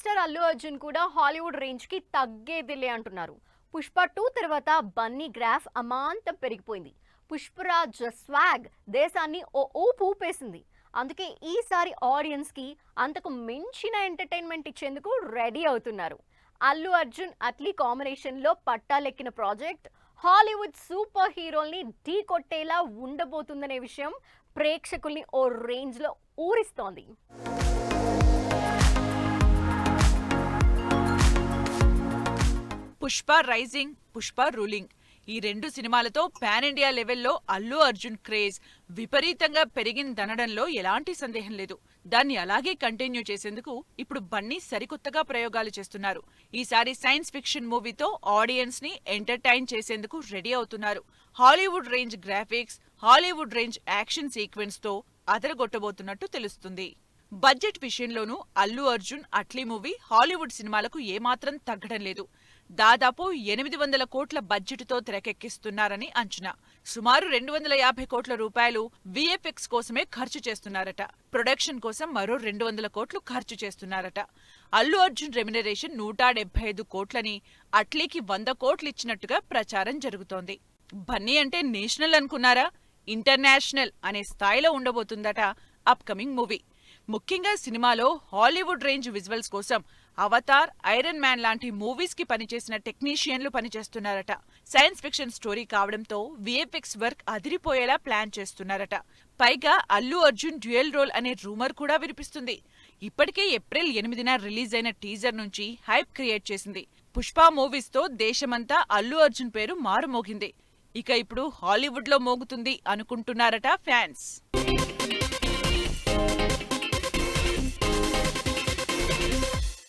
Megastar Allu Arjun కూడా Hollywood range కి తగ్గేదిలే అంటున్నారు. పుష్ప 2 తర్వాత బన్నీ గ్రాఫ్ అమాంతం పెరిగిపోయింది. పుష్పరాజ్ స్వాగ్ దేశాన్ని ఓ ఊపు ఊపేసింది. అందుకే ఈసారి ఆడియన్స్ కి అంతకు మించిన ఎంటర్టైన్మెంట్ ఇచ్చేందుకు రెడీ అవుతున్నారు. అల్లు అర్జున్ అట్లీ కాంబినేషన్ లో పట్టాలెక్కిన ప్రాజెక్ట్ హాలీవుడ్ సూపర్ హీరోల్ని ఢీ కొట్టేలా ఉండబోతుందనే విషయం ప్రేక్షకుల్ని ఓ రేంజ్ లో ఊరిస్తోంది. పుష్ప రైజింగ్, పుష్ప రూలింగ్ ఈ రెండు సినిమాలతో పాన్ ఇండియా లెవెల్లో అల్లు అర్జున్ క్రేజ్ విపరీతంగా పెరిగిందనడంలో ఎలాంటి సందేహం లేదు. దాన్ని అలాగే కంటిన్యూ చేసేందుకు ఇప్పుడు బన్నీ సరికొత్తగా ప్రయోగాలు చేస్తున్నారు. ఈసారి సైన్స్ ఫిక్షన్ మూవీతో ఆడియన్స్ ని ఎంటర్టైన్ చేసేందుకు రెడీ అవుతున్నారు. Hollywood range graphics, Hollywood range action sequence తో అదరగొట్టబోతున్నట్టు తెలుస్తుంది. బడ్జెట్ విషయంలోనూ అల్లు అర్జున్ అట్లీ మూవీ హాలీవుడ్ సినిమాలకు ఏమాత్రం తగ్గడం లేదు. దాదాపు 800 కోట్ల బడ్జెట్తో తెరకెక్కిస్తున్నారని అంచనా. సుమారు 250 కోట్ల రూపాయలు విఎఫ్ఎక్స్ కోసమే ఖర్చు చేస్తున్నారట. ప్రొడక్షన్ కోసం మరో 200 కోట్లు ఖర్చు చేస్తున్నారట. అల్లు అర్జున్ రెమ్యునరేషన్ 175 కోట్లని, అట్లీకి 100 కోట్లు ఇచ్చినట్టుగా ప్రచారం జరుగుతోంది. బన్నీ అంటే నేషనల్ అనుకున్నారా? ఇంటర్నేషనల్ అనే స్థాయిలో ఉండబోతుందట అప్కమింగ్ మూవీ. ముఖ్యంగా సినిమాలో హాలీవుడ్ రేంజ్ విజువల్స్ కోసం అవతార్, ఐరన్ మ్యాన్ లాంటి మూవీస్ కి పనిచేసిన టెక్నీషియన్లు పనిచేస్తున్నారట. సైన్స్ ఫిక్షన్ స్టోరీ కావడంతో విఎఫ్ఎక్స్ వర్క్ అదిరిపోయేలా ప్లాన్ చేస్తున్నారట. పైగా అల్లు అర్జున్ డ్యూయల్ రోల్ అనే రూమర్ కూడా వినిపిస్తుంది. ఇప్పటికే ఏప్రిల్ 8న రిలీజ్ అయిన టీజర్ నుంచి హైప్ క్రియేట్ చేసింది. పుష్ప మూవీస్ తో దేశమంతా అల్లు అర్జున్ పేరు మారుమోగింది. ఇక ఇప్పుడు హాలీవుడ్ లో మోగుతుంది అనుకుంటున్నారట ఫ్యాన్స్.